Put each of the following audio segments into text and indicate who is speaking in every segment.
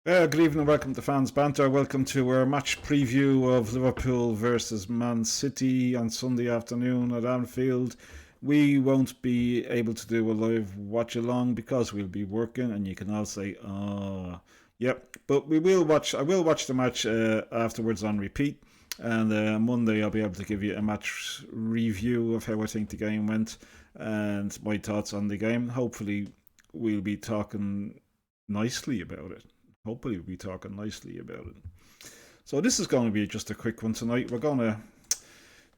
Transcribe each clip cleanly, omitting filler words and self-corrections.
Speaker 1: Good evening, welcome to Fans Banter. Welcome to our match preview of Liverpool versus Man City on Sunday afternoon at Anfield. We won't be able to do a live watch along because we'll be working, and you can all say, "Oh, yep." But we will watch. I will watch the match afterwards on repeat, and Monday I'll be able to give you a match review of how I think the game went and my thoughts on the game. Hopefully, we'll be talking nicely about it. Hopefully, we'll be talking nicely about it. So, this is going to be just a quick one tonight. We're going to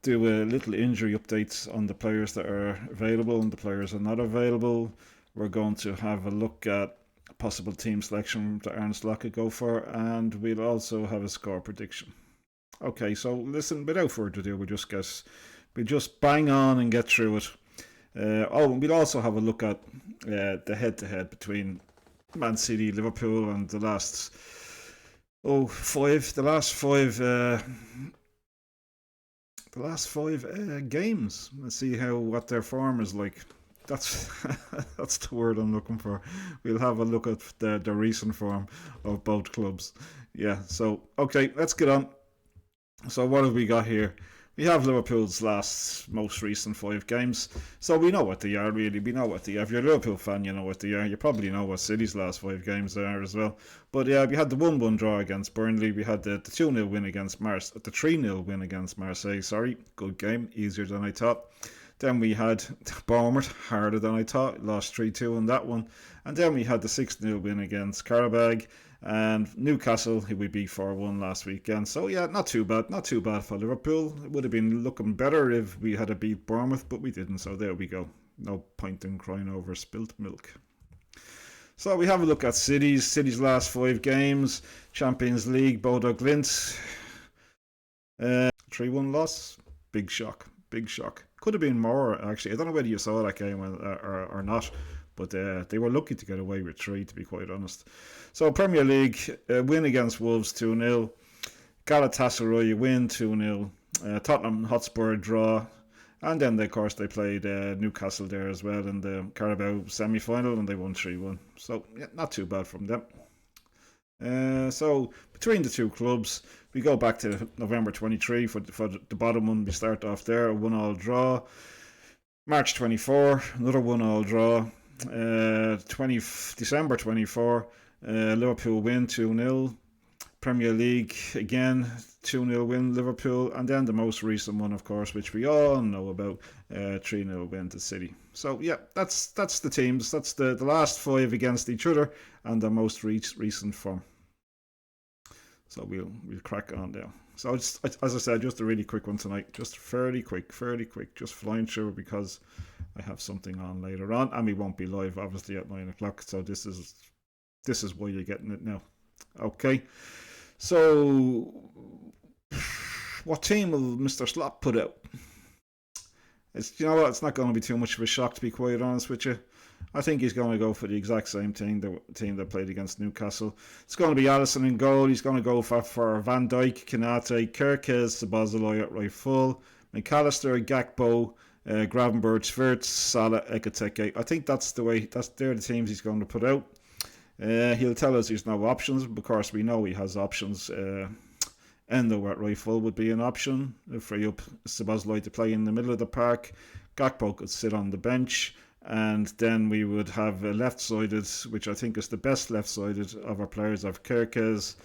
Speaker 1: do a little injury updates on the players that are available and the players that are not available. We're going to have a look at possible team selection that Arne Slot could go for, and we'll also have a score prediction. Okay, so listen, without further ado, we'll just bang on and get through it. We'll also have a look at the head-to-head between Man City, Liverpool, and the last five games. Let's see what their form is like. That's that's the word I'm looking for. We'll have a look at the recent form of both clubs. Yeah. So okay, let's get on. So what have we got here? We have Liverpool's most recent five games, so we know what they are. Really, we know what they are. If you're a Liverpool fan, you know what they are. You probably know what City's last five games are as well. But yeah, we had the 1-1 draw against Burnley. We had the 2-0 win against the 3-0 win against Marseille. Sorry, good game, easier than I thought. Then we had Bournemouth, harder than I thought, lost 3-2 on that one. And then we had the 6-0 win against Karabag. And Newcastle, who we beat 4-1 last weekend. So yeah, not too bad for Liverpool. It would have been looking better if we had beat Bournemouth, but we didn't, so there we go. No point in crying over spilt milk. So we have a look at City's last five games. Champions League, Bodo Glimt. 3-1 loss. Big shock. Could have been more, actually. I don't know whether you saw that game or not. But they were lucky to get away with 3, to be quite honest. So Premier League, win against Wolves 2-0. Galatasaray win 2-0. Tottenham Hotspur draw. And then, of course, they played Newcastle there as well in the Carabao semi-final, and they won 3-1. So, yeah, not too bad from them. So, between the two clubs, we go back to November 23 for the bottom one. We start off there, a 1-1 draw. March 24, another 1-1 draw. December 24, Liverpool win 2-0. Premier League again 2-0 win Liverpool, and then the most recent one, of course, which we all know about, 3-0 win to City. So yeah, that's the teams. That's the last five against each other and the most recent form. So we'll crack on now. So as I said, just a really quick one tonight. Just fairly quick. Just flying through because I have something on later on, and we won't be live obviously at 9 o'clock. So this is why you're getting it now. Okay. So what team will Mr. Slot put out? It's not going to be too much of a shock, to be quite honest with you. I think he's going to go for the exact same team, the team that played against Newcastle. It's going to be Alisson in goal. He's going to go for Van Dijk, Konate, Kerkez, Szoboszlai at right full, McAllister, Gakpo, Gravenberch, Wirtz, Salah, Ekitike. I think they're the teams he's going to put out. He'll tell us there's no options. Of course, we know he has options. Endo at right full would be an option. Free up Szoboszlai to play in the middle of the park. Gakpo could sit on the bench. And then we would have a left-sided, which I think is the best left-sided of our players, of Kerkez,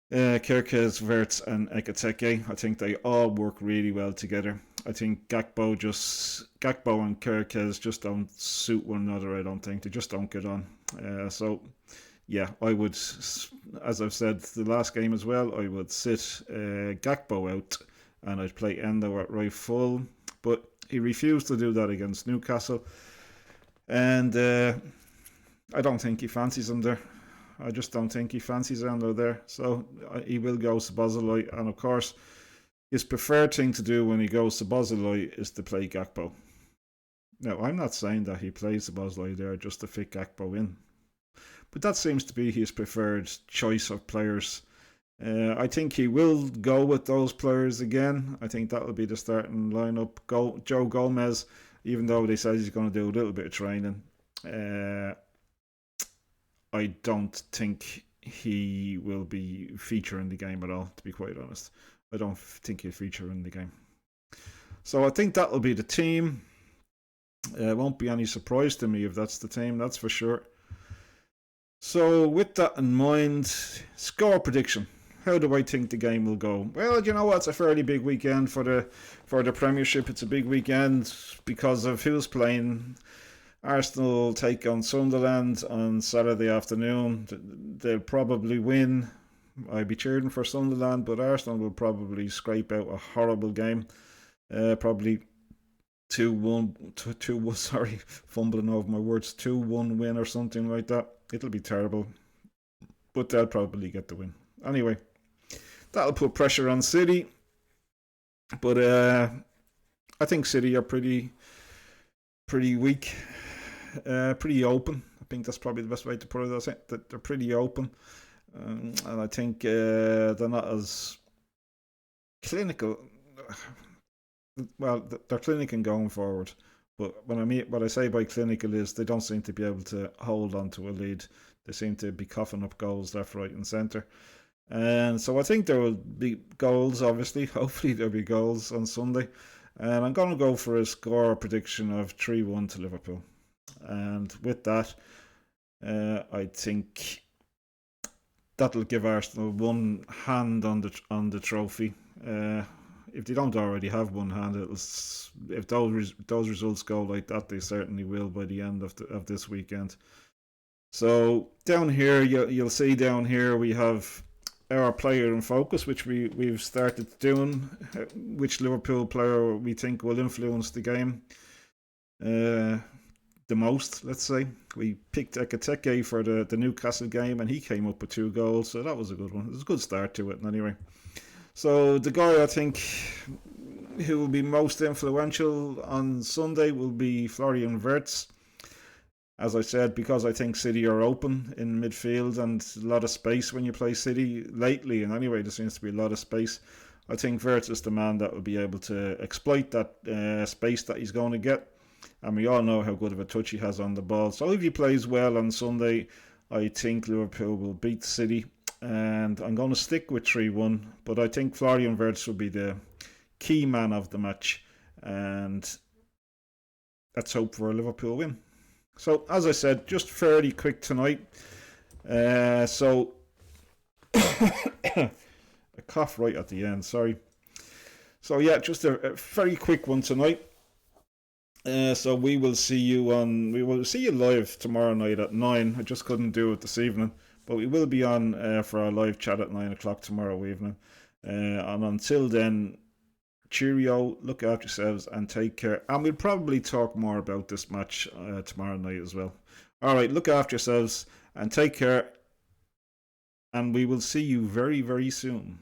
Speaker 1: Wirtz and Ekitike. I think they all work really well together. I think Gakpo and Kerkez just don't suit one another, I don't think. They just don't get on. So, yeah, I would, as I've said the last game as well, I would sit Gakpo out and I'd play Endo at right full. But he refused to do that against Newcastle. And I don't think he fancies him there. I just don't think he fancies Endo there. So he will go Szoboszlai. And of course, his preferred thing to do when he goes Szoboszlai is to play Gakpo. Now, I'm not saying that he plays Szoboszlai there just to fit Gakpo in. But that seems to be his preferred choice of players. I think he will go with those players again. I think that will be the starting lineup. Joe Gomez, even though they said he's going to do a little bit of training. I don't think he will be featuring the game at all, to be quite honest. I don't think he'll feature in the game. So I think that will be the team. It won't be any surprise to me if that's the team, that's for sure. So with that in mind, score prediction. How do I think the game will go? Well, you know what? It's a fairly big weekend for the Premiership. It's a big weekend because of who's playing. Arsenal take on Sunderland on Saturday afternoon. They'll probably win. I'd be cheering for Sunderland, but Arsenal will probably scrape out a horrible game. Probably 2-1, sorry, fumbling over my words, 2-1 win or something like that. It'll be terrible, but they'll probably get the win. Anyway, that'll put pressure on City, but I think City are pretty weak, pretty open. I think that's probably the best way to put it. I think that they're pretty open, and I think they're not as clinical. Well, they're clinical going forward, but what I say by clinical is they don't seem to be able to hold on to a lead. They seem to be coughing up goals left, right, and centre. And so I think there will be goals, obviously. Hopefully there'll be goals on Sunday. And I'm going to go for a score prediction of 3-1 to Liverpool. And with that, I think that'll give Arsenal one hand on the trophy. If they don't already have one hand, if those results go like that, they certainly will by the end of this weekend. So down here, you'll see down here we have our player in focus, which we've started doing. Which Liverpool player we think will influence the game the most? Let's say we picked Ekateke for the Newcastle game, and he came up with 2 goals, so that was a good one. It was a good start to it, anyway. So the guy I think who will be most influential on Sunday will be Florian Wirtz. As I said, because I think City are open in midfield and a lot of space when you play City lately, and anyway there seems to be a lot of space. I think Wirtz is the man that will be able to exploit that space that he's going to get, and we all know how good of a touch he has on the ball. So if he plays well on Sunday, I think Liverpool will beat City. And I'm going to stick with 3-1, but I think Florian Wirtz will be the key man of the match, and let's hope for a Liverpool win. So, as I said, just fairly quick tonight. So, a cough right at the end, sorry. So, yeah, just a very quick one tonight. So we will see you live tomorrow night at 9. I just couldn't do it this evening. But we will be on for our live chat at 9 o'clock tomorrow evening. And until then, cheerio, look after yourselves and take care. And we'll probably talk more about this match tomorrow night as well. All right, look after yourselves and take care. And we will see you very, very soon.